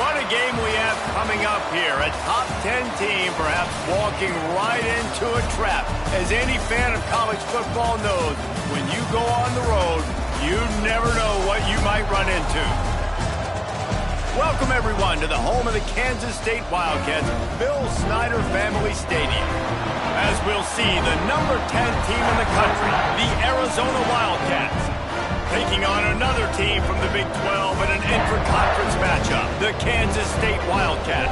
What a game we have coming up here. A top 10 team perhaps walking right into a trap. As any fan of college football knows, when you go on the road, you never know what you might run into. Welcome, everyone, to the home of the Kansas State Wildcats, Bill Snyder Family Stadium. As we'll see, the number 10 team in the country, the Arizona Wildcats, taking on another team from the Big 12 in an intra-conference matchup, the Kansas State Wildcats.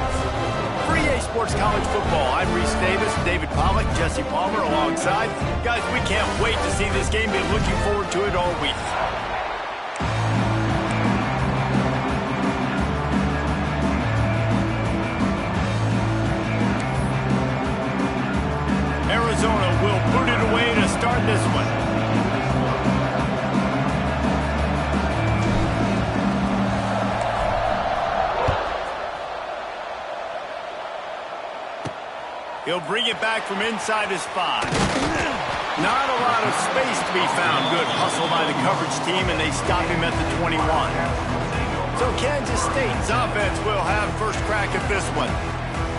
For EA Sports College Football, I'm Reese Davis, David Pollack, Jesse Palmer alongside. Guys, we can't wait to see this game. Been looking forward to it all week. Arizona will boot it away to start this one. He'll bring it back from inside his 5. Not a lot of space to be found. Good hustle by the coverage team, and they stop him at the 21. So Kansas State's offense will have first crack at this one.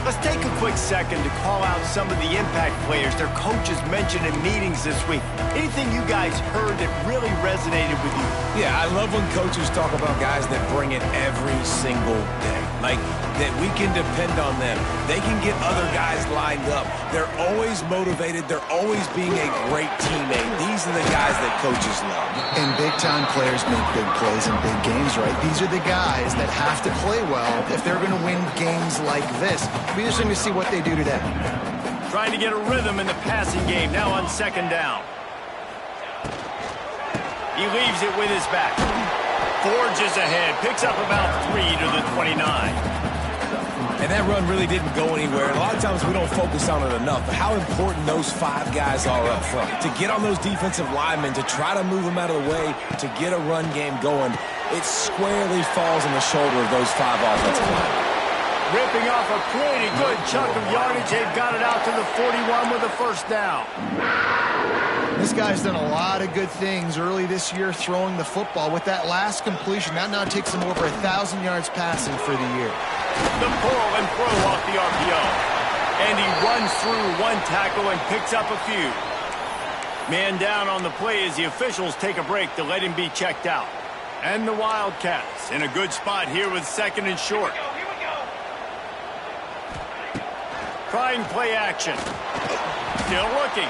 Let's take a quick second to call out some of the impact players their coaches mentioned in meetings this week. Anything you guys heard that really resonated with you? Yeah, I love when coaches talk about guys that bring it every single day. Like, that we can depend on them. They can get other guys lined up. They're always motivated. They're always being a great teammate. These are the guys that coaches love. And big-time players make big plays in big games, right? These are the guys that have to play well if they're going to win games like this. Be interesting to see what they do today. Trying to get a rhythm in the passing game, now on second down. He leaves it with his back. Forges ahead, picks up about 3 to the 29. And that run really didn't go anywhere. And a lot of times we don't focus on it enough. But how important those 5 guys are up front. To get on those defensive linemen, to try to move them out of the way, to get a run game going, it squarely falls on the shoulder of those 5 offensive linemen. Ripping off a pretty good chunk of yardage. They've got it out to the 41 with a first down. This guy's done a lot of good things early this year throwing the football. With that last completion, that now takes him over 1,000 yards passing for the year. The pull and throw off the RPO. And he runs through one tackle and picks up a few. Man down on the play as the officials take a break to let him be checked out. And the Wildcats in a good spot here with second and short. Trying play action. Still looking.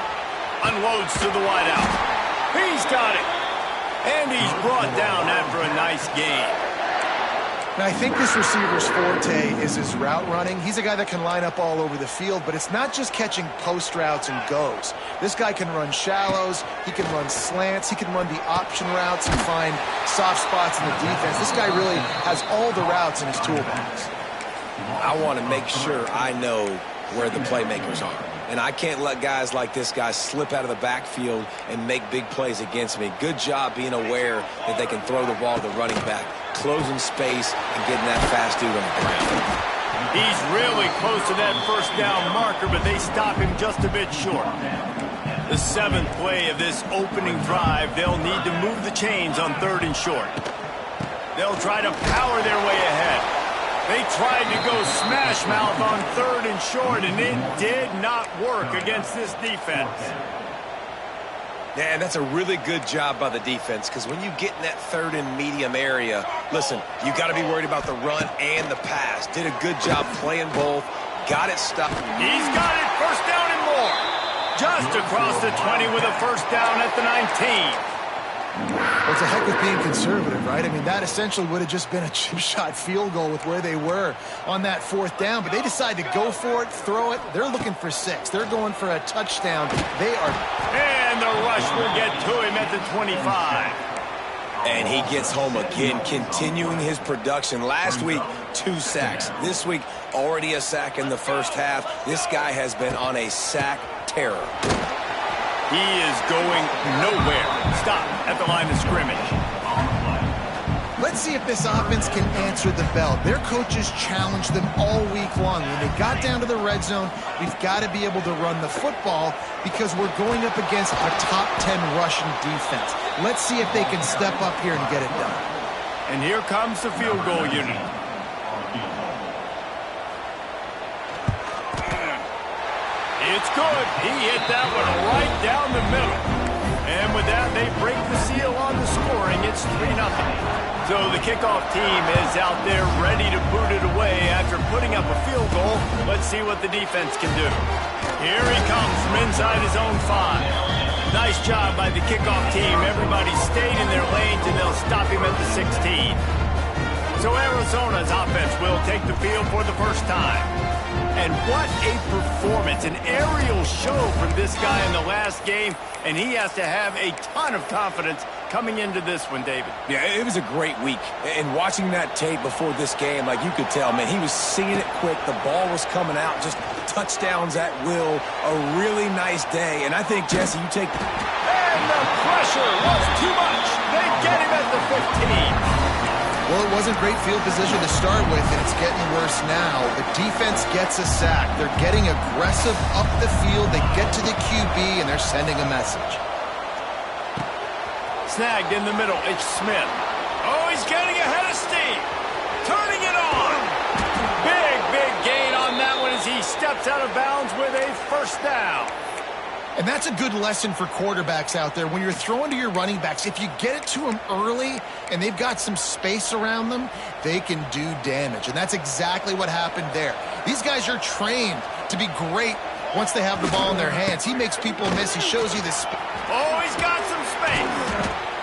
Unloads to the wideout. He's got it. And he's brought down after a nice gain. Now, I think this receiver's forte is his route running. He's a guy that can line up all over the field, but it's not just catching post routes and goes. This guy can run shallows. He can run slants. He can run the option routes and find soft spots in the defense. This guy really has all the routes in his toolbox. I want to make sure I know where the playmakers are. And I can't let guys like this guy slip out of the backfield and make big plays against me. Good job being aware that they can throw the ball to the running back, closing space and getting that fast dude on the ground. He's really close to that first down marker, but they stop him just a bit short. The 7th play of this opening drive, they'll need to move the chains on 3rd and short. They'll try to power their way ahead. They tried to go smash mouth on 3rd and short, and it did not work against this defense. Yeah, and that's a really good job by the defense, because when you get in that 3rd and medium area, listen, you got to be worried about the run and the pass. Did a good job playing both. Got it stopped. He's got it. First down and more. Just across the 20 with a first down at the 19. Well, it's a heck of being conservative, right? I mean, that essentially would have just been a chip shot field goal with where they were on that 4th down. But they decide to go for it, throw it. They're looking for 6. They're going for a touchdown. They are. And the rush will get to him at the 25. And he gets home again, continuing his production. Last week, 2 sacks. This week, already a sack in the first half. This guy has been on a sack terror. He is going nowhere. Stop at the line of scrimmage. Let's see if this offense can answer the bell. Their coaches challenged them all week long. When they got down to the red zone, we've got to be able to run the football because we're going up against a top 10 rushing defense. Let's see if they can step up here and get it done. And here comes the field goal unit. good. He hit that one right down the middle. And with that, they break the seal on the scoring. It's 3-0. So the kickoff team is out there ready to boot it away after putting up a field goal. Let's see what the defense can do. Here he comes from inside his own 5. Nice job by the kickoff team. Everybody stayed in their lanes, and they'll stop him at the 16. So Arizona's offense will take the field for the first time. And what a performance, an aerial show from this guy in the last game, and he has to have a ton of confidence coming into this one, David. Yeah, it was a great week. And watching that tape before this game, like you could tell, man, he was seeing it quick. The ball was coming out, just touchdowns at will. A really nice day. And I think, Jesse, you take... And the pressure was too much. They get him at the 15. Well, it wasn't great field position to start with, and it's getting worse now. The defense gets a sack. They're getting aggressive up the field. They get to the QB, and they're sending a message. Snagged in the middle. It's Smith. Oh, he's getting ahead of steam. Turning it on. Big gain on that one as he steps out of bounds with a first down. And that's a good lesson for quarterbacks out there. When you're throwing to your running backs, if you get it to them early and they've got some space around them, they can do damage. And that's exactly what happened there. These guys are trained to be great once they have the ball in their hands. He makes people miss. He shows you this. Oh, he's got some space.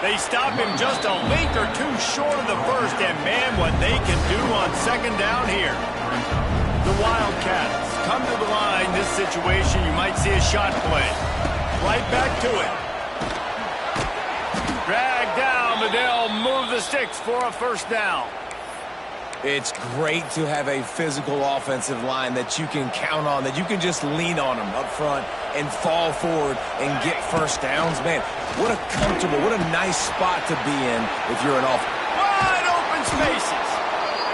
They stop him just a length or two short of the first. And, man, what they can do on second down here. The Wildcats come to the line. This situation, you might see a shot play. Right back to it. Drag down, but they'll move the sticks for a first down. It's great to have a physical offensive line that you can count on, that you can just lean on them up front and fall forward and get first downs. Man, what a comfortable, what a nice spot to be in if you're an offense. Wide open spaces.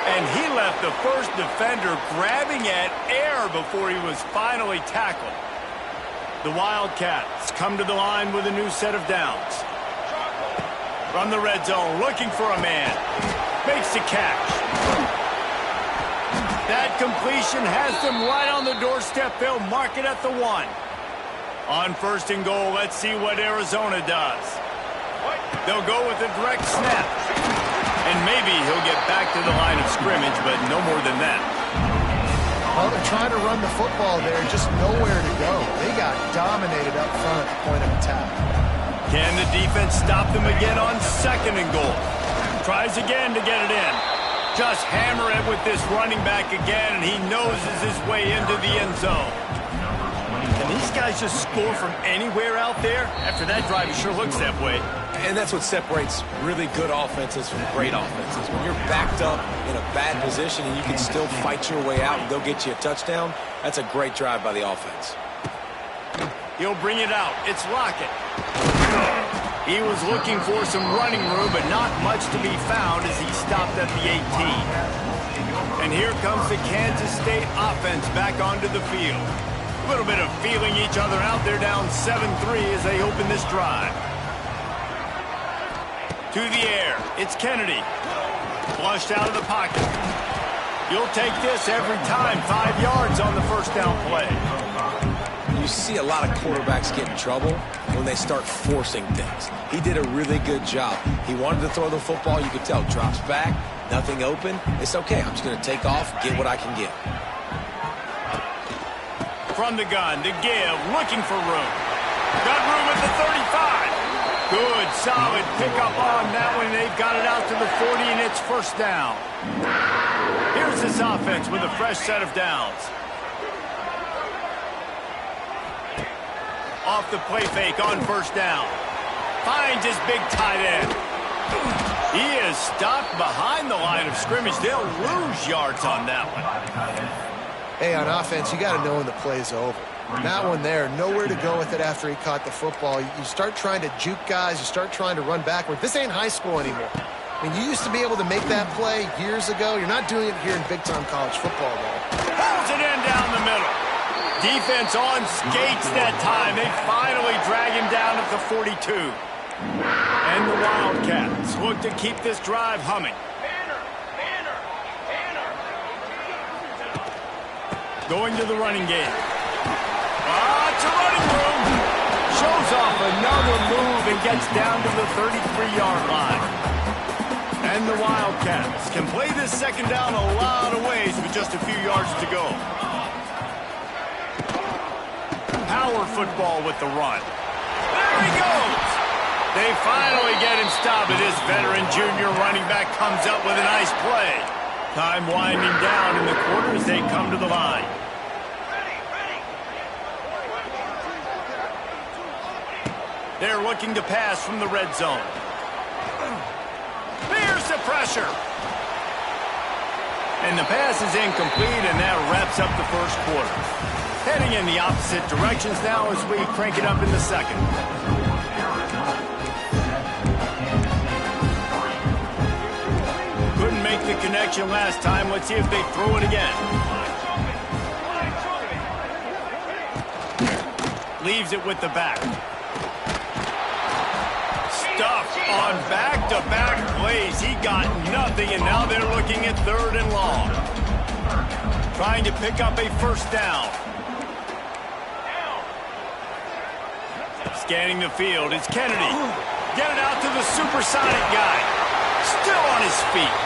And he left the first defender grabbing at air before he was finally tackled. The Wildcats come to the line with a new set of downs. From the red zone, looking for a man. Makes the catch. That completion has them right on the doorstep. They'll mark it at the 1. On first and goal, let's see what Arizona does. They'll go with a direct snap. And maybe he'll get back to the line of scrimmage, but no more than that. Well, they're trying to run the football there, just nowhere to go. They got dominated up front at the point of attack. Can the defense stop them again on second and goal? Tries again to get it in. Just hammer it with this running back again, and he noses his way into the end zone. Can these guys just score from anywhere out there? After that drive, it sure looks that way. And that's what separates really good offenses from great offenses. When you're backed up in a bad position and you can still fight your way out and go get you a touchdown, that's a great drive by the offense. He'll bring it out. It's Lockett. He was looking for some running room, but not much to be found as he stopped at the 18. And here comes the Kansas State offense back onto the field. A little bit of feeling each other out. They're down 7-3 as they open this drive. To the air. It's Kennedy. Flushed out of the pocket. You'll take this every time. 5 yards on the first down play. You see a lot of quarterbacks get in trouble when they start forcing things. He did a really good job. He wanted to throw the football. You could tell. Drops back. Nothing open. It's okay. I'm just going to take off, get what I can get. From the gun to give. Looking for room. Got room at the 35. Good, solid pickup on that one. They've got it out to the 40, and it's first down. Here's this offense with a fresh set of downs. Off the play fake on first down. Finds his big tight end. He is stopped behind the line of scrimmage. They'll lose yards on that one. Hey, on offense, you got to know when the play's over. That one there, nowhere to go with it after he caught the football. You start trying to juke guys. You start trying to run backward. This ain't high school anymore. I mean, you used to be able to make that play years ago. You're not doing it here in big-time college football, though. Pulls it in down the middle. Defense on skates that time. They finally drag him down at the 42. And the Wildcats look to keep this drive humming. Going to the running game. It's a running room. Shows off another move and gets down to the 33-yard line. And the Wildcats can play this second down a lot of ways with just a few yards to go. Power football with the run. There he goes. They finally get him stopped, but this veteran junior running back comes up with a nice play. Time winding down in the quarter as they come to the line. They're looking to pass from the red zone. There's the pressure. And the pass is incomplete, and that wraps up the first quarter. Heading in the opposite directions now as we crank it up in the second. Couldn't make the connection last time. Let's see if they throw it again. Leaves it with the back. Stuffed on back-to-back plays. He got nothing, and now they're looking at 3rd and long. Trying to pick up a first down. Scanning the field, it's Kennedy. Get it out to the supersonic guy. Still on his feet.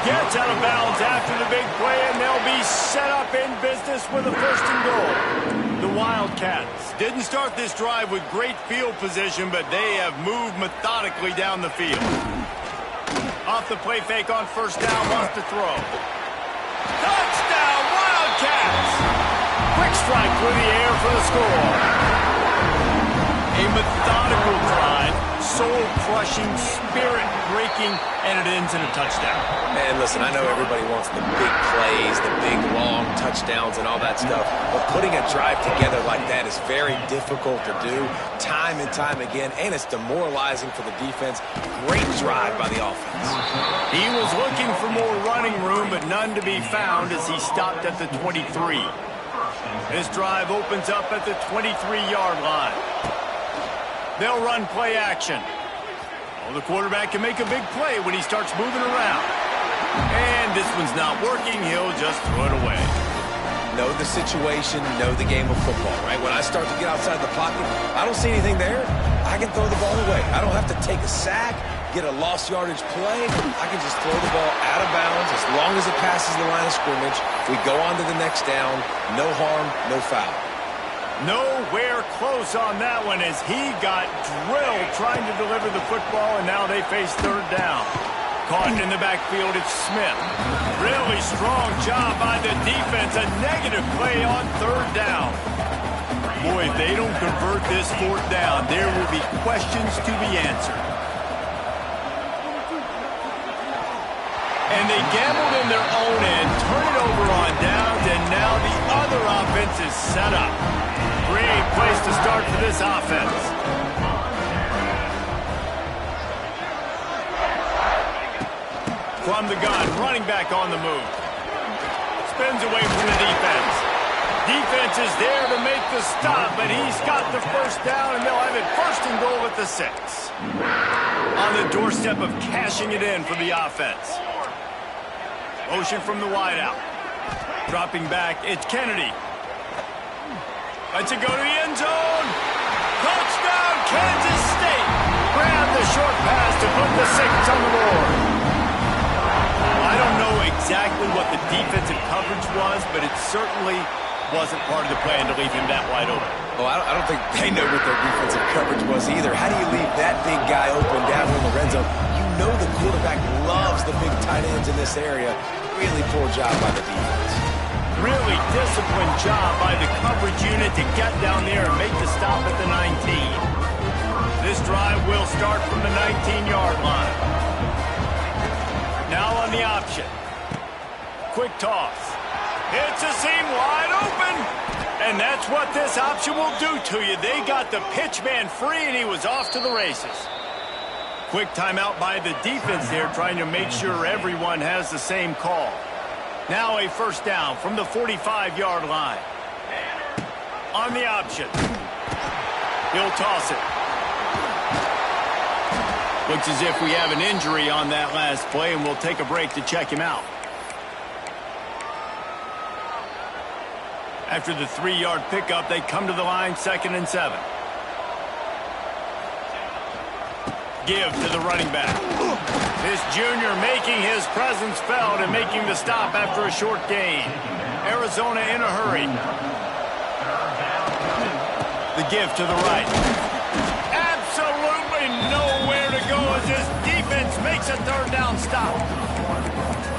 Gets out of bounds after the big play, and they'll be set up in business with a 1st and goal. The Wildcats didn't start this drive with great field position, but they have moved methodically down the field. Off the play fake on 1st down, wants to throw. Touchdown, Wildcats! Quick strike through the air for the score. A methodical drive, soul-crushing, spirit-breaking, and it ends in a touchdown. And listen, I know everybody wants the big plays, the big, long touchdowns and all that stuff, but putting a drive together like that is very difficult to do time and time again, and it's demoralizing for the defense. Great drive by the offense. He was looking for more running room, but none to be found as he stopped at the 23. This drive opens up at the 23-yard line. They'll run play action. Well, the quarterback can make a big play when he starts moving around. And this one's not working. He'll just throw it away. Know the situation, know the game of football, right? When I start to get outside the pocket, I don't see anything there. I can throw the ball away. I don't have to take a sack, get a lost yardage play. I can just throw the ball out of bounds as long as it passes the line of scrimmage. We go on to the next down. No harm, no foul. Nowhere close on that one as he got drilled trying to deliver the football, and now they face 3rd down. Caught in the backfield, it's Smith. Really strong job by the defense. A negative play on 3rd down. Boy, if they don't convert this 4th down, there will be questions to be answered. And they gambled in their own end, turn it over on downs, and now the other offense is set up. Great place to start for this offense. From the gun, running back on the move. Spins away from the defense. Defense is there to make the stop, but he's got the 1st down, and they'll have it 1st and goal at the 6. On the doorstep of cashing it in for the offense. Motion from the wideout. Dropping back, it's Kennedy. Lets it go to the end zone. Touchdown, Kansas State. Grab the short pass to put the 6 on the board. I don't know exactly what the defensive coverage was, but it certainly wasn't part of the plan to leave him that wide open. Well, I don't think they know what their defensive coverage was either. How do you leave that big guy open down in the red zone? You know the quarterback loves the big tight ends in this area. Really poor job by the defense. Really disciplined job by the coverage unit to get down there and make the stop at the 19. This drive will start from the 19-yard line. Now on the option. Quick toss. Hits a seam wide open. And that's what this option will do to you. They got the pitch man free, and he was off to the races. Quick timeout by the defense there, trying to make sure everyone has the same call. Now a 1st down from the 45-yard line. On the option. He'll toss it. Looks as if we have an injury on that last play, and we'll take a break to check him out. After the 3-yard pickup, they come to the line, 2nd and 7. Give to the running back. This junior making his presence felt and making the stop after a short gain. Arizona in a hurry. The give to the right. Absolutely nowhere to go as this defense makes a 3rd down stop.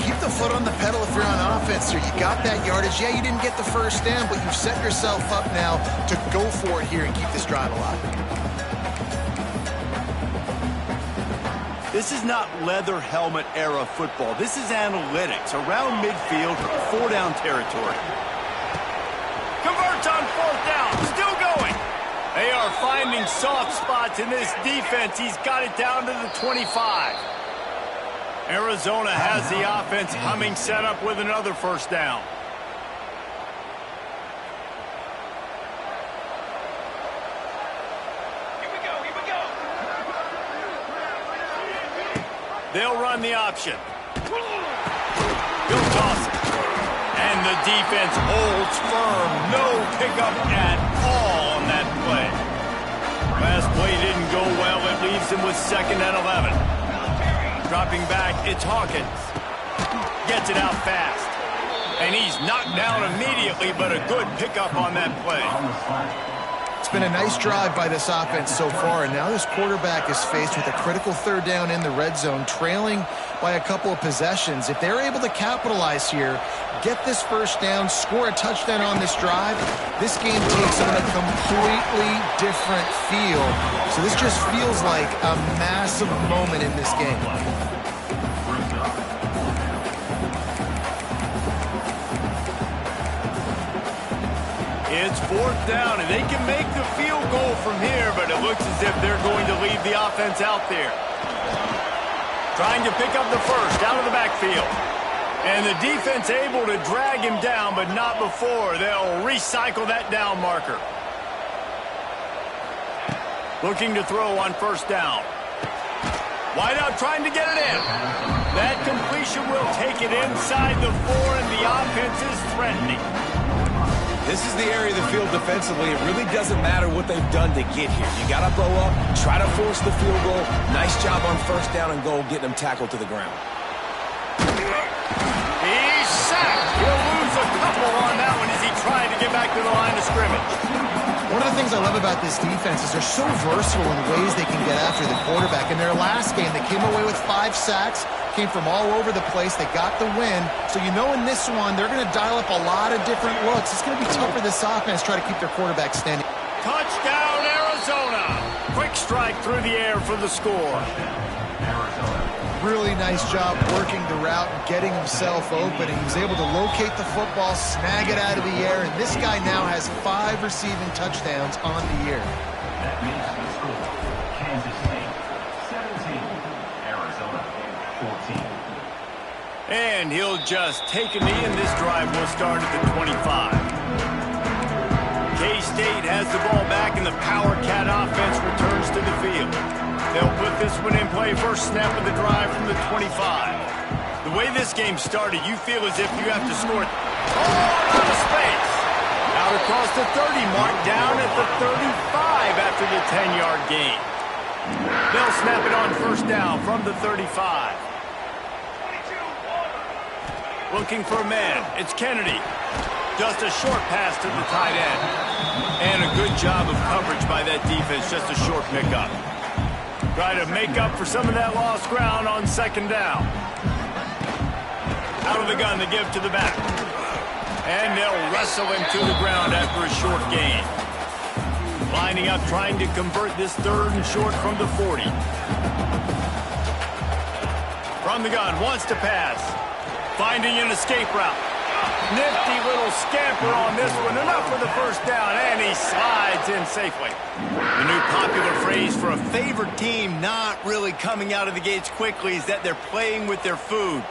Keep the foot on the pedal if you're on offense here. You got that yardage. Yeah, you didn't get the 1st down, but you've set yourself up now to go for it here and keep this drive alive. This is not leather helmet era football. This is analytics around midfield, 4-down territory. Converts on 4th down, still going. They are finding soft spots in this defense. He's got it down to the 25. Arizona has the offense humming, set up with another 1st down. They'll run the option. He'll toss it. And the defense holds firm. No pickup at all on that play. Last play didn't go well. It leaves him with 2nd and 11. Dropping back, it's Hawkins. Gets it out fast. And he's knocked down immediately, but a good pickup on that play. It's been a nice drive by this offense so far, and now this quarterback is faced with a critical 3rd down in the red zone, trailing by a couple of possessions. If they're able to capitalize here, get this 1st down, score a touchdown on this drive, this game takes on a completely different feel. So this just feels like a massive moment in this game. It's 4th down, and they can make the field goal from here, but it looks as if they're going to leave the offense out there. Trying to pick up the 1st out of the backfield. And the defense able to drag him down, but not before. They'll recycle that down marker. Looking to throw on 1st down. Wide out trying to get it in. That completion will take it inside the 4, and the offense is threatening. This is the area of the field defensively. It really doesn't matter what they've done to get here. You got to blow up, try to force the field goal. Nice job on 1st down and goal, getting them tackled to the ground. He's sacked. He'll lose a couple on that one as he tried to get back to the line of scrimmage. One of the things I love about this defense is they're so versatile in ways they can get after the quarterback. In their last game, they came away with 5 sacks, came from all over the place. They got the win. So you know in this one, they're going to dial up a lot of different looks. It's going to be tough for this offense to try to keep their quarterback standing. Touchdown, Arizona. Quick strike through the air for the score. Really nice job working the route and getting himself open. He was able to locate the football, snag it out of the air, and this guy now has 5 receiving touchdowns on the year. That means the score, Kansas State 17, Arizona 14. And he'll just take a knee, and this drive will start at the 25. K-State has the ball back, and the Power Cat offense returns to the field. They'll put this one in play, first snap of the drive from the 25. The way this game started, you feel as if you have to score out of space. Out across the 30 mark, down at the 35 after the 10-yard gain. They'll snap it on 1st down from the 35. Looking for a man. It's Kennedy. Just a short pass to the tight end. And a good job of coverage by that defense, just a short pickup. Try to make up for some of that lost ground on 2nd down. Out of the gun, the give to the back. And they'll wrestle him to the ground after a short gain. Lining up, trying to convert this 3rd and short from the 40. From the gun, wants to pass. Finding an escape route. Nifty little scamper on this one. Enough for the 1st down, and he slides in safely. The new popular phrase for a favored team not really coming out of the gates quickly is that they're playing with their food.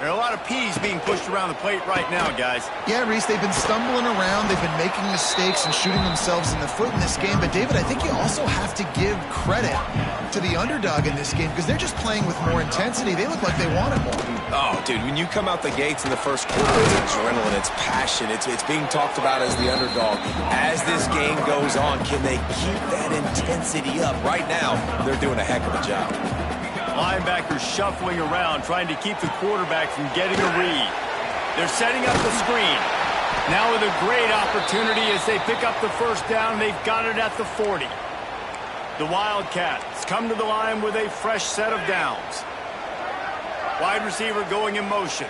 There are a lot of P's being pushed around the plate right now, guys. Yeah, Reese, they've been stumbling around. They've been making mistakes and shooting themselves in the foot in this game. But, David, I think you also have to give credit to the underdog in this game because they're just playing with more intensity. They look like they want it more. Oh, dude, when you come out the gates in the first quarter, it's adrenaline, it's passion, it's being talked about as the underdog. As this game goes on, can they keep that intensity up? Right now, they're doing a heck of a job. Linebackers shuffling around, trying to keep the quarterback from getting a read. They're setting up the screen. Now with a great opportunity as they pick up the first down. They've got it at the 40. The Wildcats come to the line with a fresh set of downs. Wide receiver going in motion.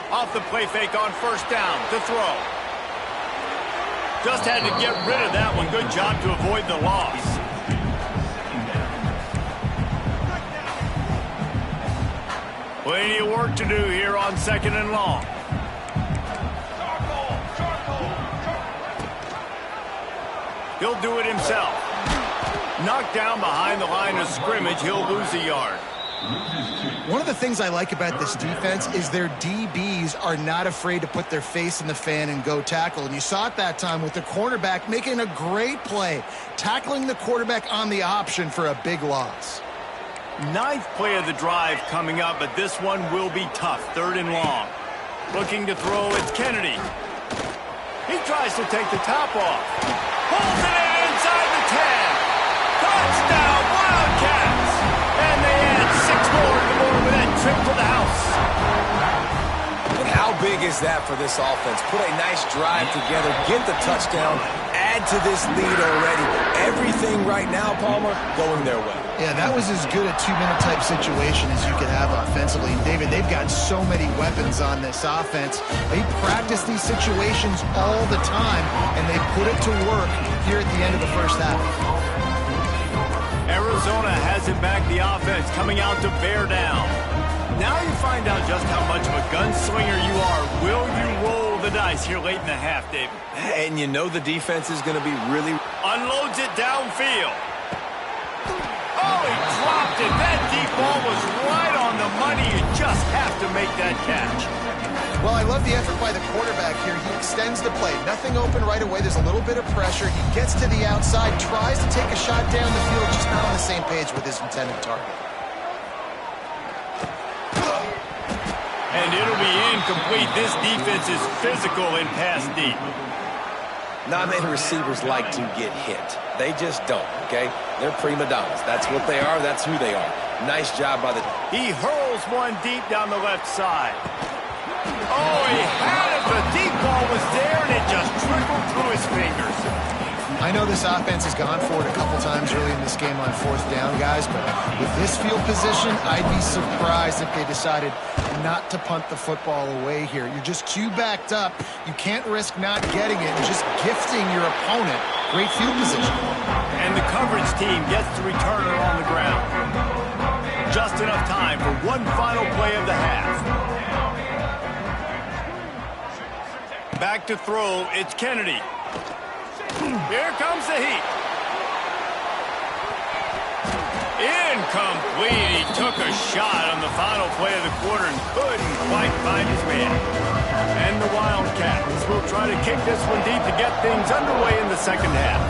Off the play fake on first down to throw. Just had to get rid of that one. Good job to avoid the loss. Plenty of work to do here on 2nd and long. He'll do it himself. Knocked down behind the line of scrimmage. He'll lose a yard. One of the things I like about this defense is their DBs are not afraid to put their face in the fan and go tackle. And you saw it that time with the cornerback making a great play, tackling the quarterback on the option for a big loss. 9th play of the drive coming up, but this one will be tough. 3rd and long. Looking to throw, it's Kennedy. He tries to take the top off. Pulls it in inside the 10. Touchdown, Wildcats! And they add 6 more to the board with that trip to the house. And how big is that for this offense? Put a nice drive together, get the touchdown, add to this lead already. Everything right now, Palmer, going their way. Yeah, that was as good a 2-minute type situation as you could have offensively. And David, they've got so many weapons on this offense. They practice these situations all the time, and they put it to work here at the end of the first half. Arizona has it back, the offense coming out to bear down. Now you find out just how much of a gunslinger you are. Will you roll the dice here late in the half, David? And you know the defense is going to be really... Unloads it downfield. Oh, he dropped it. That deep ball was right on the money. You just have to make that catch. Well, I love the effort by the quarterback here. He extends the play. Nothing open right away. There's a little bit of pressure. He gets to the outside, tries to take a shot down the field, just not on the same page with his intended target. And it'll be incomplete. This defense is physical and pass deep. Not many receivers like to get hit. They just don't, okay? They're prima donnas. That's what they are. That's who they are. Nice job by the... He hurls one deep down the left side. Oh, he had it. The deep ball was there, and it just trickled through his fingers. I know this offense has gone for it a couple times early in this game on 4th down, guys, but with this field position, I'd be surprised if they decided not to punt the football away here. You're just too backed up. You can't risk not getting it and just gifting your opponent great field position. And the coverage team gets the returner on the ground. Just enough time for one final play of the half. Back to throw, it's Kennedy. Here comes the heat. Incomplete. He took a shot on the final play of the quarter and couldn't quite find his man. And the Wildcats will try to kick this one deep to get things underway in the second half.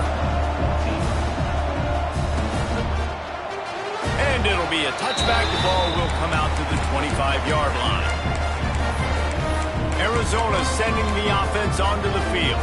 And it'll be a touchback. The ball will come out to the 25-yard line. Arizona sending the offense onto the field.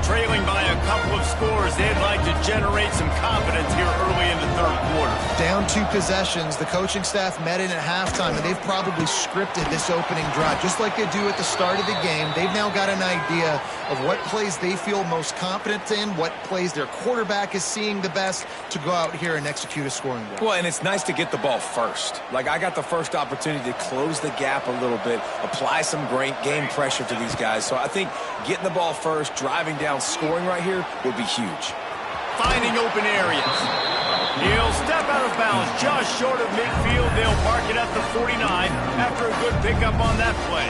Trailing by a couple of scores, they'd like to generate some confidence here early in the 3rd quarter. Down 2 possessions. The coaching staff met in at halftime, and they've probably scripted this opening drive. Just like they do at the start of the game, they've now got an idea of what plays they feel most confident in, what plays their quarterback is seeing the best to go out here and execute a scoring drive. Well, and it's nice to get the ball first. Like, I got the first opportunity to close the gap a little bit, apply some great game pressure to these guys. So I think getting the ball first, driving down, scoring right here would be huge. Finding open areas. He'll step out of bounds just short of midfield. They'll mark it at the 49 after a good pickup on that play.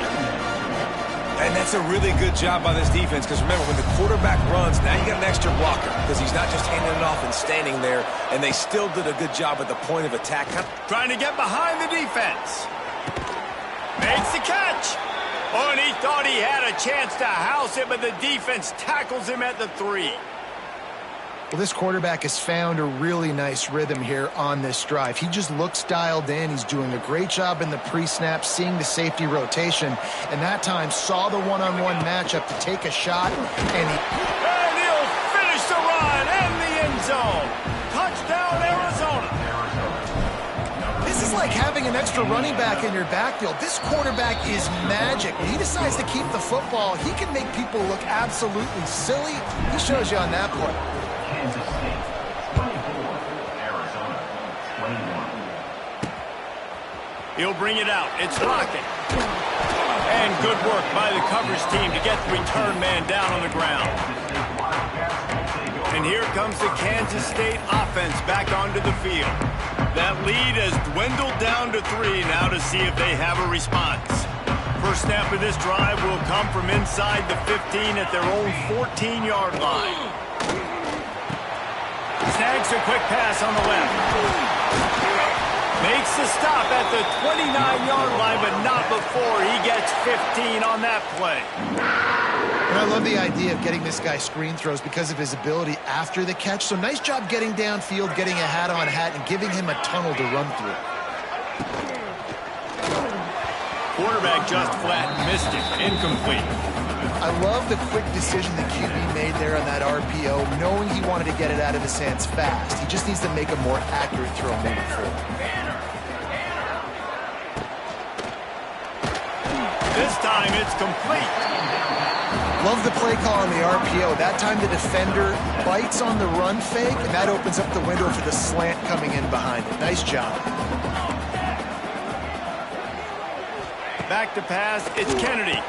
And that's a really good job by this defense because remember, when the quarterback runs, now you got an extra blocker because he's not just handing it off and standing there, and they still did a good job at the point of attack. Trying to get behind the defense. Makes the catch. Oh, and he thought he had a chance to house it, but the defense tackles him at the 3. Well, this quarterback has found a really nice rhythm here on this drive. He just looks dialed in. He's doing a great job in the pre-snap, seeing the safety rotation, and that time saw the one-on-one matchup to take a shot, and he'll finish the run and the end zone. Touchdown, Arizona. This is like having an extra running back in your backfield. This quarterback is magic. When he decides to keep the football, he can make people look absolutely silly. He shows you on that play. Kansas State, 24. Arizona, 21. He'll bring it out. It's Rocket. And good work by the coverage team to get the return man down on the ground. And here comes the Kansas State offense back onto the field. That lead has dwindled down to 3 now to see if they have a response. First snap of this drive will come from inside the 15 at their own 14-yard line. Snags a quick pass on the left. Makes the stop at the 29-yard line, but not before he gets 15 on that play. And I love the idea of getting this guy screen throws because of his ability after the catch. So nice job getting downfield, getting a hat-on-hat, and giving him a tunnel to run through. Quarterback just flat missed it. Incomplete. I love the quick decision the QB made there on that RPO, knowing he wanted to get it out of his hands fast. He just needs to make a more accurate throw moving forward. This time it's complete. Love the play call on the RPO. That time the defender bites on the run fake, and that opens up the window for the slant coming in behind it. Nice job. Back to pass, it's Kennedy.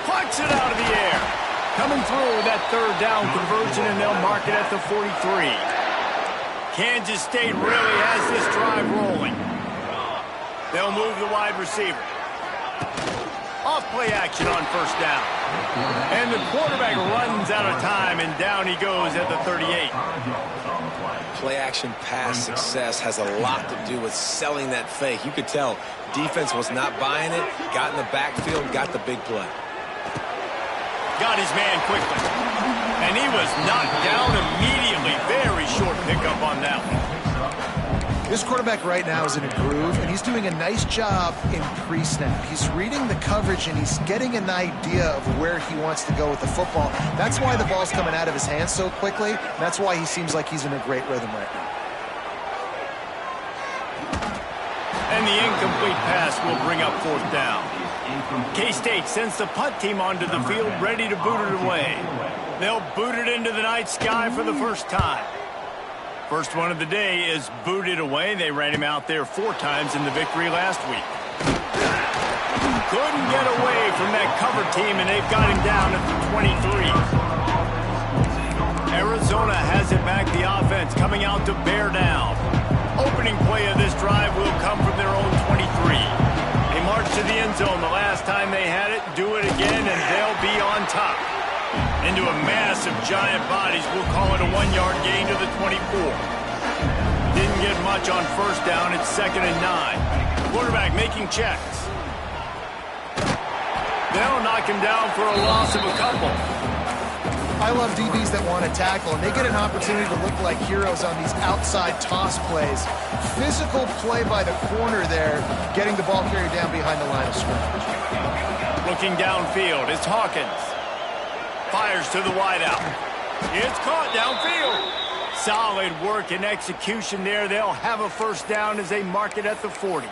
Plucks it out of the air. Coming through with that third down conversion, and they'll mark it at the 43. Kansas State really has this drive rolling. They'll move the wide receiver. Off play action on first down. And the quarterback runs out of time, and down he goes at the 38. Play action pass success has a lot to do with selling that fake. You could tell defense was not buying it, got in the backfield, got the big play. Got his man quickly. And he was knocked down immediately. Very short pickup on that one. This quarterback right now is in a groove, and he's doing a nice job in pre-snap. He's reading the coverage, and he's getting an idea of where he wants to go with the football. That's why the ball's coming out of his hands so quickly. That's why he seems like he's in a great rhythm right now. And the incomplete pass will bring up fourth down. K-State sends the punt team onto the field, ready to boot it away. They'll boot it into the night sky for the first time. First one of the day is booted away. They ran him out there 4 times in the victory last week. Couldn't get away from that cover team, and they've got him down at the 23. Arizona has it back, the offense coming out to bear down. Opening play of this drive will come from their own 23. They marched to the end zone the last time they had it, do it again, and they'll be on top. Into a mass of giant bodies, we'll call it a 1-yard gain to the 24. Didn't get much on first down, it's 2nd and 9. Quarterback making checks. They'll knock him down for a loss of a couple. I love DBs that want to tackle, and they get an opportunity to look like heroes on these outside toss plays. Physical play by the corner there, getting the ball carried down behind the line of scrimmage. Looking downfield, it's Hawkins. Fires to the wideout. It's caught downfield. Solid work and execution there. They'll have a first down as they mark it at the 40.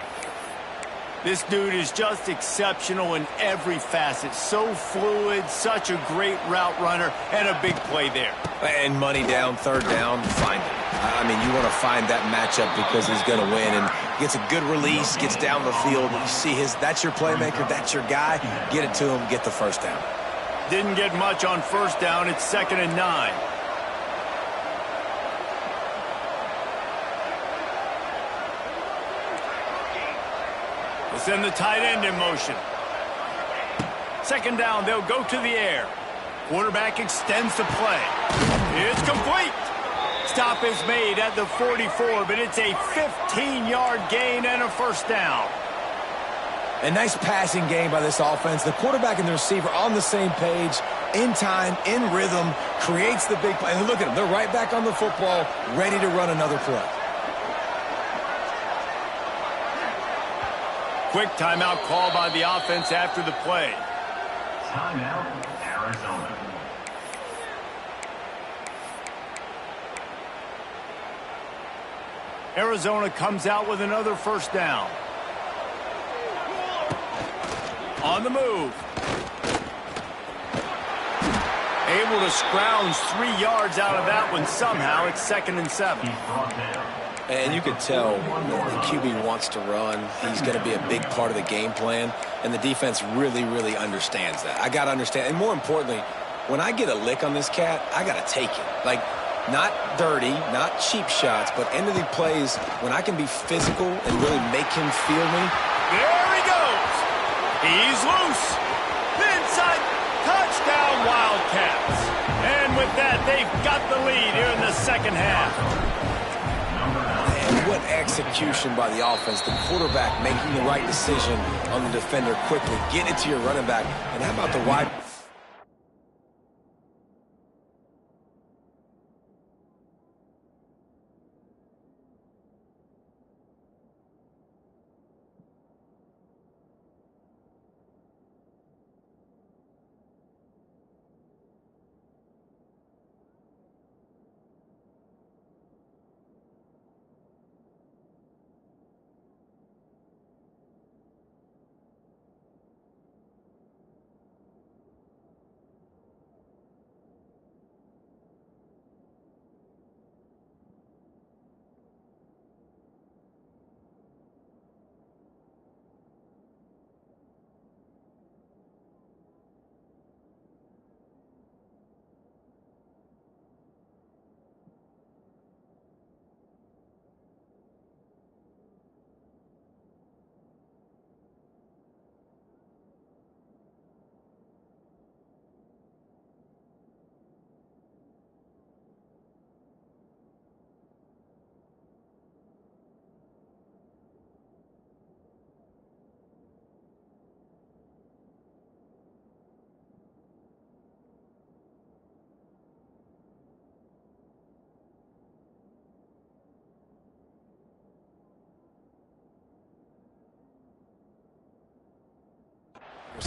This dude is just exceptional in every facet. So fluid, such a great route runner, and a big play there. And money down, third down, find it. I mean, you want to find that matchup because he's going to win, and gets a good release, gets down the field. You see that's your playmaker, that's your guy. Get it to him, get the first down. Didn't get much on first down. It's 2nd and 9. We'll send the tight end in motion. 2nd down, they'll go to the air. Quarterback extends the play. It's complete. Stop is made at the 44, but it's a 15-yard gain and a first down. A nice passing game by this offense. The quarterback and the receiver on the same page, in time, in rhythm, creates the big play. And look at them. They're right back on the football, ready to run another play. Quick timeout call by the offense after the play. Timeout, Arizona. Arizona comes out with another first down. On the move. Able to scrounge 3 yards out of that one somehow. It's 2nd and 7. He's brought down. And you can tell the QB wants to run. He's going to be a big part of the game plan. And the defense really, really understands that. I got to understand. And more importantly, when I get a lick on this cat, I got to take it. Like, not dirty, not cheap shots, but end of the plays when I can be physical and really make him feel me. There he goes. He's loose. Inside. Touchdown, Wildcats. And with that, they've got the lead here in the second half. And what execution by the offense. The quarterback making the right decision on the defender quickly. Get it to your running back. And how about the wide...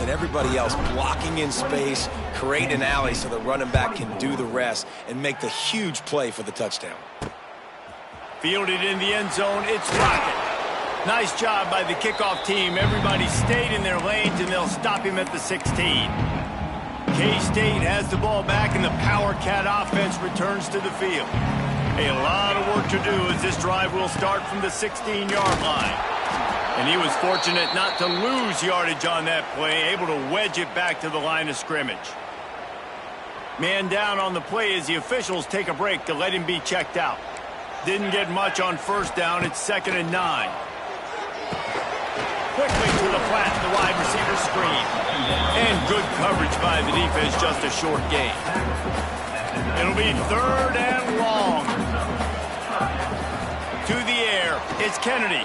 and everybody else blocking in space, creating an alley so the running back can do the rest and make the huge play for the touchdown. Fielded in the end zone, it's Rocket. Nice job by the kickoff team. Everybody stayed in their lanes, and they'll stop him at the 16. K-State has the ball back, and the Power Cat offense returns to the field. A lot of work to do as this drive will start from the 16-yard line. And he was fortunate not to lose yardage on that play, able to wedge it back to the line of scrimmage. Man down on the play as the officials take a break to let him be checked out. Didn't get much on first down. It's 2nd and 9. Quickly to the flat, the wide receiver screen. And good coverage by the defense, just a short gain. It'll be 3rd and long. To the air, it's Kennedy.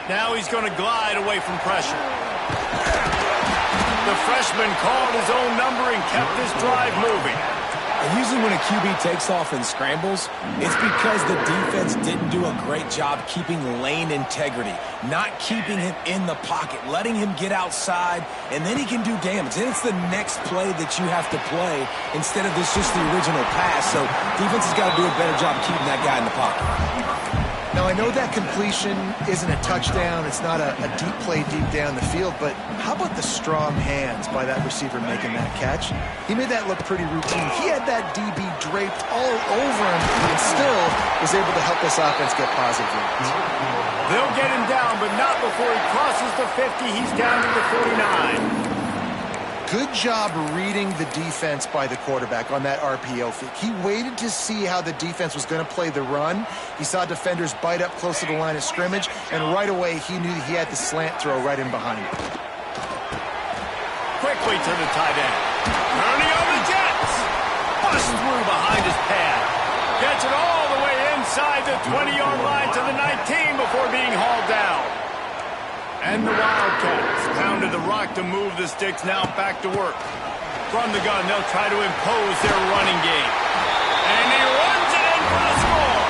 Now he's going to glide away from pressure. The freshman called his own number and kept this drive moving. And usually when a QB takes off and scrambles, it's because the defense didn't do a great job keeping lane integrity, not keeping him in the pocket, letting him get outside, and then he can do damage. Then it's the next play that you have to play instead of this just the original pass. So defense has got to do a better job keeping that guy in the pocket. Now, I know that completion isn't a touchdown. It's not a deep play deep down the field, but how about the strong hands by that receiver making that catch? He made that look pretty routine. He had that DB draped all over him and still was able to help this offense get positive yards. They'll get him down, but not before he crosses the 50. He's down to the 49. Good job reading the defense by the quarterback on that RPO fake. He waited to see how the defense was going to play the run. He saw defenders bite up close to the line of scrimmage, and right away he knew he had the slant throw right in behind him. Quickly to the tight end. Turning on the Jets. Bust through behind his pad. Gets it all the way inside the 20-yard line to the 19 before being hauled down. And the Wildcats pounded the rock to move the sticks, now back to work. From the gun, they'll try to impose their running game. And he runs it in for the score.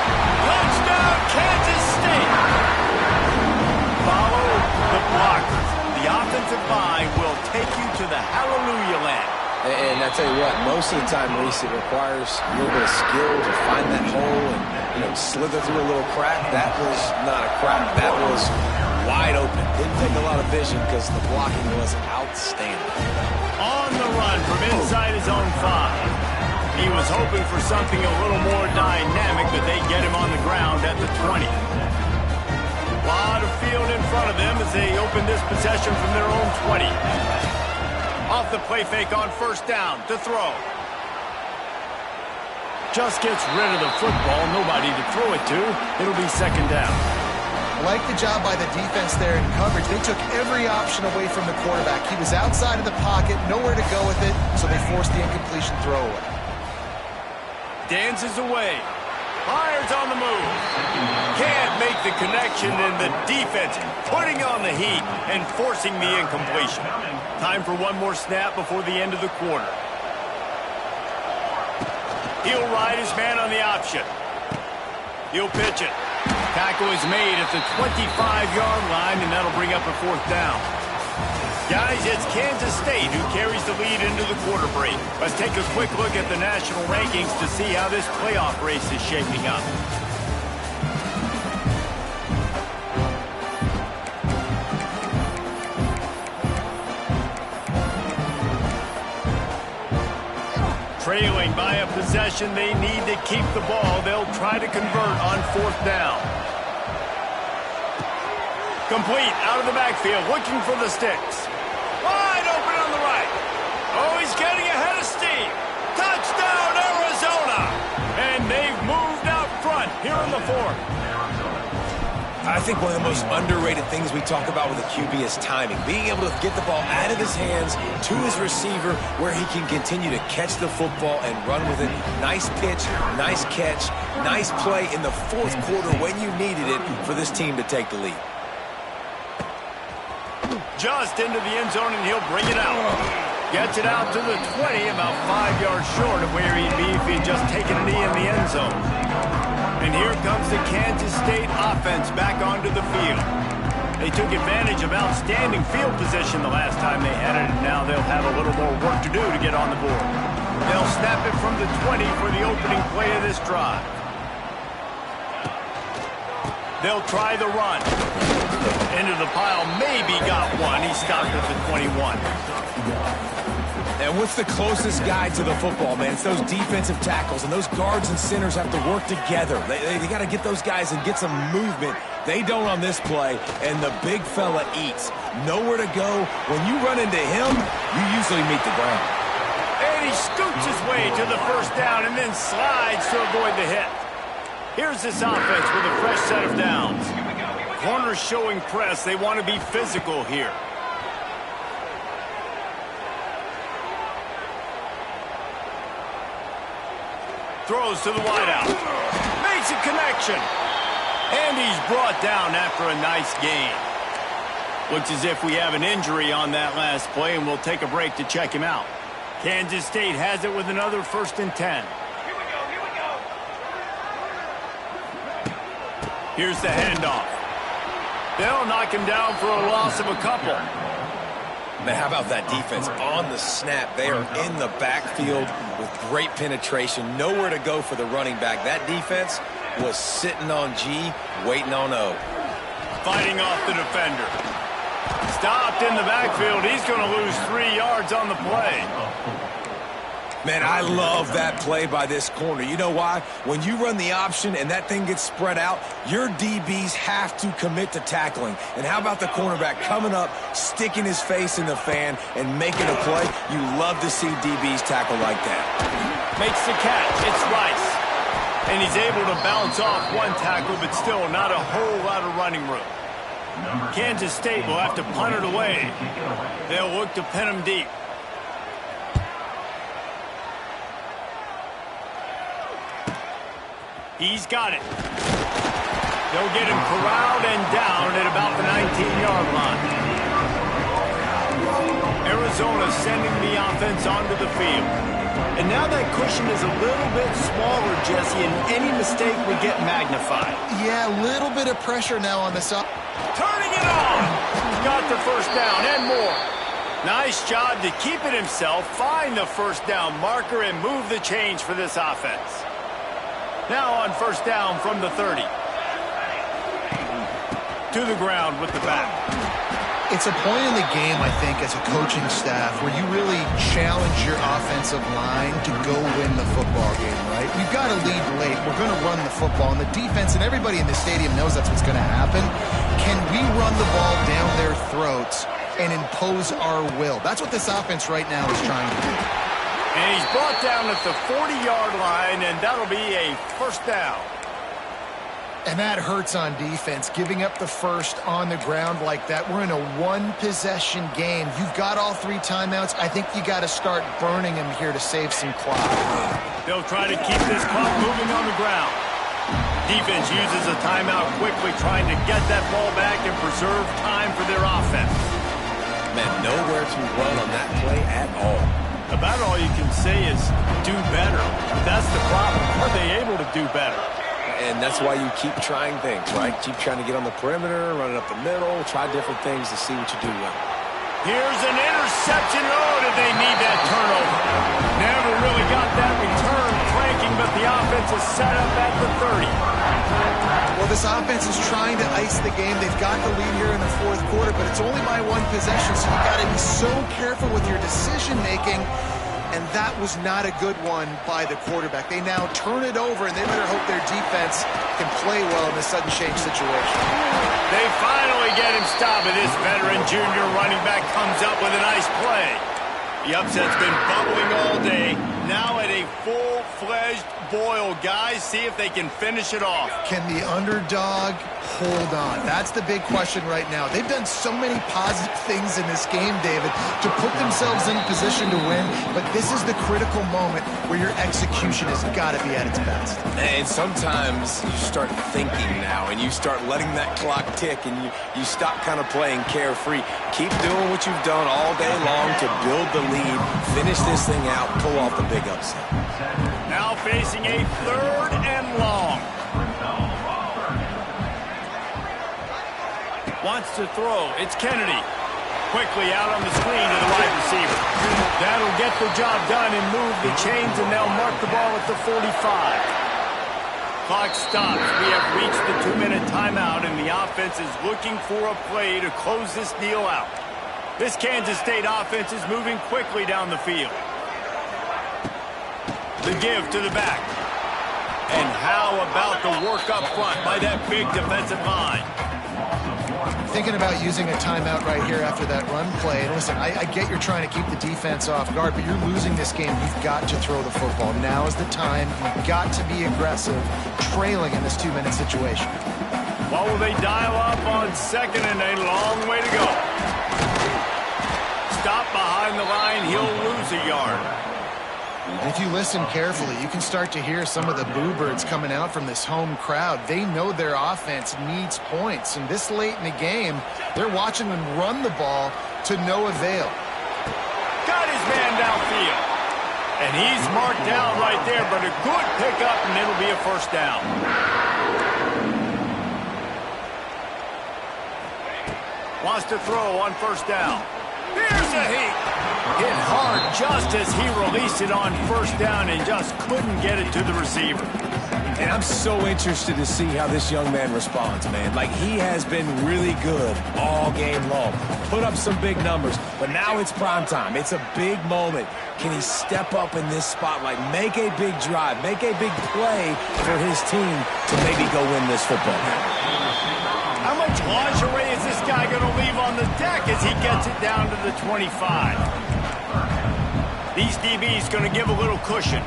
Touchdown, Kansas State. Follow the blockers. The offensive line will take you to the hallelujah land. And I tell you what, most of the time, Reese, it requires a little bit of skill to find that hole and, slither through a little crack. That was not a crack. That was wide open. Didn't take a lot of vision because the blocking was outstanding. On the run from inside his own 5. He was hoping for something a little more dynamic, but they get him on the ground at the 20. A lot of field in front of them as they open this possession from their own 20. Off the play fake on first down to throw. Just gets rid of the football. Nobody to throw it to. It'll be second down. I like the job by the defense there in coverage. They took every option away from the quarterback. He was outside of the pocket, nowhere to go with it, so they forced the incompletion throw away. Dances away. Fires on the move. Can't make the connection, and the defense putting on the heat and forcing the incompletion. Time for one more snap before the end of the quarter. He'll ride his man on the option. He'll pitch it. Tackle is made at the 25-yard line, and that'll bring up a fourth down. Guys, it's Kansas State who carries the lead into the quarter break. Let's take a quick look at the national rankings to see how this playoff race is shaping up. Trailing by a possession, they need to keep the ball. They'll try to convert on fourth down. Complete out of the backfield, looking for the sticks. Wide open on the right. Oh, he's getting ahead of steam. Touchdown, Arizona. And they've moved out front here in the fourth. I think one of the most underrated things we talk about with a QB is timing. Being able to get the ball out of his hands to his receiver where he can continue to catch the football and run with it. Nice pitch, nice catch, nice play in the fourth quarter when you needed it for this team to take the lead. Just into the end zone, and he'll bring it out. Gets it out to the 20, about 5 yards short of where he'd be if he'd just taken a knee in the end zone. And here comes the Kansas State offense back onto the field. They took advantage of outstanding field position the last time they had it, and now they'll have a little more work to do to get on the board. They'll snap it from the 20 for the opening play of this drive. They'll try the run. Into the pile, maybe got one. He stopped at the 21. And what's the closest guy to the football, man? It's those defensive tackles, and those guards and centers have to work together. They got to get those guys and get some movement. They don't on this play, and the big fella eats. Nowhere to go. When you run into him, you usually meet the ground. And he scoots his way to the first down and then slides to avoid the hit. Here's this offense with a fresh set of downs. Corners showing press. They want to be physical here. Throws to the wideout. Makes a connection. And he's brought down after a nice gain. Looks as if we have an injury on that last play, and we'll take a break to check him out. Kansas State has it with another 1st and 10. Here's the handoff. They'll knock him down for a loss of a couple. Man, how about that defense on the snap? They are in the backfield with great penetration. Nowhere to go for the running back. That defense was sitting on G, waiting on O. Fighting off the defender. Stopped in the backfield. He's going to lose 3 yards on the play. Man, I love that play by this corner. You know why? When you run the option and that thing gets spread out, your DBs have to commit to tackling. And how about the cornerback coming up, sticking his face in the fan, and making a play? You love to see DBs tackle like that. Makes the catch. It's Rice. And he's able to bounce off one tackle, but still not a whole lot of running room. Kansas State will have to punt it away. They'll look to pin him deep. He's got it. They'll get him corralled and down at about the 19-yard line. Arizona sending the offense onto the field. And now that cushion is a little bit smaller, Jesse, and any mistake would get magnified. Yeah, a little bit of pressure now on this up. Turning it on. Got the first down and more. Nice job to keep it himself, find the first down marker, and move the chains for this offense. Now on first down from the 30. To the ground with the back. It's a point in the game, I think, as a coaching staff where you really challenge your offensive line to go win the football game, right? We've got to lead late. We're going to run the football. And the defense and everybody in the stadium knows that's what's going to happen. Can we run the ball down their throats and impose our will? That's what this offense right now is trying to do. And he's brought down at the 40-yard line, and that'll be a first down. And that hurts on defense, giving up the first on the ground like that. We're in a one-possession game. You've got all 3 timeouts. I think you got to start burning them here to save some clock. They'll try to keep this clock moving on the ground. Defense uses a timeout quickly, trying to get that ball back and preserve time for their offense. Man, nowhere to run on that play at all. About all you can say is do better. But that's the problem. Are they able to do better? And that's why you keep trying things, right? Keep trying to get on the perimeter, run it up the middle, try different things to see what you do well. Here's an interception. Oh, did they need that turnover? Never really got that return cranking, but the offense is set up at the 30. Well, this offense is trying to ice the game. They've got the lead here in the fourth quarter, but it's only by 1 possession, so you've got to be so careful with your decision-making. And that was not a good one by the quarterback. They now turn it over, and they better hope their defense can play well in this sudden change situation. They finally get him stopped, and this veteran junior running back comes up with a nice play. The upset's been bubbling all day. Now at a full-fledged boil. Guys, see if they can finish it off. Can the underdog hold on? That's the big question right now. They've done so many positive things in this game, David, to put themselves in position to win, but this is the critical moment where your execution has got to be at its best. And sometimes you start thinking now, and you start letting that clock tick, and you stop kind of playing carefree. Keep doing what you've done all day long to build the lead, finish this thing out, pull off the big upset. Now facing a 3rd and long. Wants to throw. It's Kennedy. Quickly out on the screen to the wide receiver. That'll get the job done and move the chains, and they'll mark the ball at the 45. Clock stops. We have reached the 2-minute timeout, and the offense is looking for a play to close this deal out. This Kansas State offense is moving quickly down the field. The give to the back. And how about the work up front by that big defensive line? Thinking about using a timeout right here after that run play. And listen, I get you're trying to keep the defense off guard, but you're losing this game. You've got to throw the football. Now is the time. You've got to be aggressive, trailing in this 2-minute situation. What will they dial up on second, and a long way to go? Stop behind the line. He'll lose a yard. If you listen carefully, you can start to hear some of the boo birds coming out from this home crowd. They know their offense needs points, and this late in the game, they're watching them run the ball to no avail. Got his man downfield. And he's marked down right there, but a good pickup, and it'll be a first down. Wants to throw on first down. Here's a hit hard just as he released it on first down and just couldn't get it to the receiver. And I'm so interested to see how this young man responds, man. Like, he has been really good all game long. Put up some big numbers, but now it's prime time. It's a big moment. Can he step up in this spotlight, make a big drive, make a big play for his team to maybe go win this football game? How much lingerie is this guy going to leave on the deck as he gets it down to the 25? These DBs going to give a little cushion.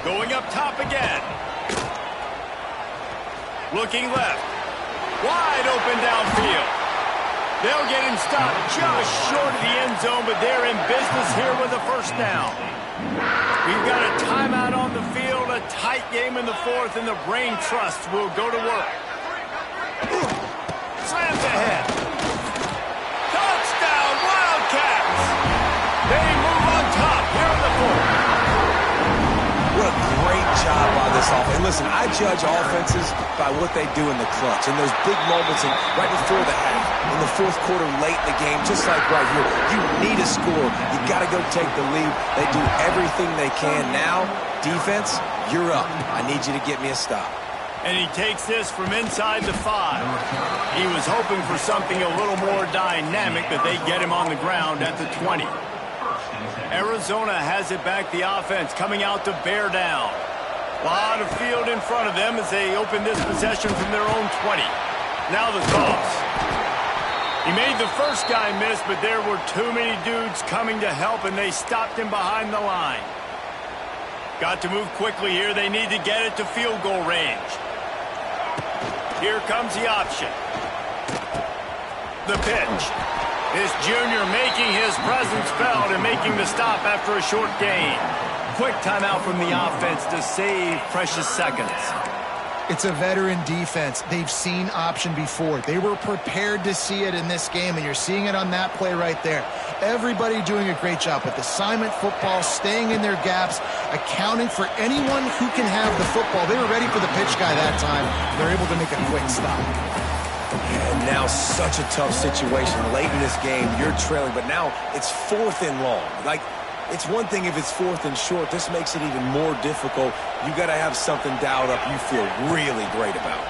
Going up top again. Looking left. Wide open downfield. They'll get him stopped just short of the end zone, but they're in business here with a first down. We've got a timeout on the field, a tight game in the fourth, and the brain trust will go to work. Slams ahead. Touchdown, Wildcats! They move on top here in the fourth. What a great job by this offense. And listen, I judge offenses by what they do in the clutch, in those big moments right before the half, in the fourth quarter, late in the game, just like right here. You need a score. You got to go take the lead. They do everything they can. Now, defense, you're up. I need you to get me a stop. And he takes this from inside the 5. He was hoping for something a little more dynamic, but they get him on the ground at the 20. Arizona has it back, the offense coming out to bear down. A lot of field in front of them as they open this possession from their own 20. Now the toss. He made the first guy miss, but there were too many dudes coming to help, and they stopped him behind the line. Got to move quickly here. They need to get it to field goal range. Here comes the option. The pitch. This junior making his presence felt and making the stop after a short gain. Quick timeout from the offense to save precious seconds. It's a veteran defense. They've seen option before. They were prepared to see it in this game, and you're seeing it on that play right there. Everybody doing a great job with assignment football, staying in their gaps, accounting for anyone who can have the football. They were ready for the pitch guy that time. They're able to make a quick stop. And now such a tough situation. Late in this game, you're trailing, but now it's 4th and long. Like, it's one thing if it's 4th and short. This makes it even more difficult. You got to have something dialed up you feel really great about.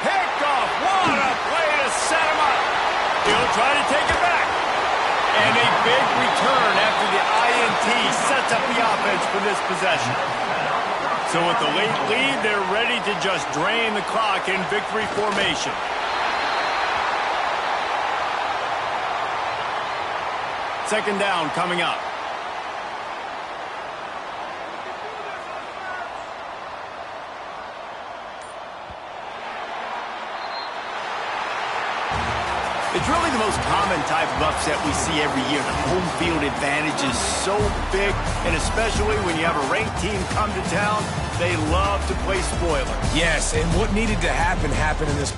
Picked off. What a play to set him up. He'll try to take it back. And a big return after the INT sets up the offense for this possession. So with the late lead, they're ready to just drain the clock in victory formation. Second down coming up. It's really the most common type of upset we see every year. The home field advantage is so big, and especially when you have a ranked team come to town, they love to play spoiler. Yes, and what needed to happen happened in this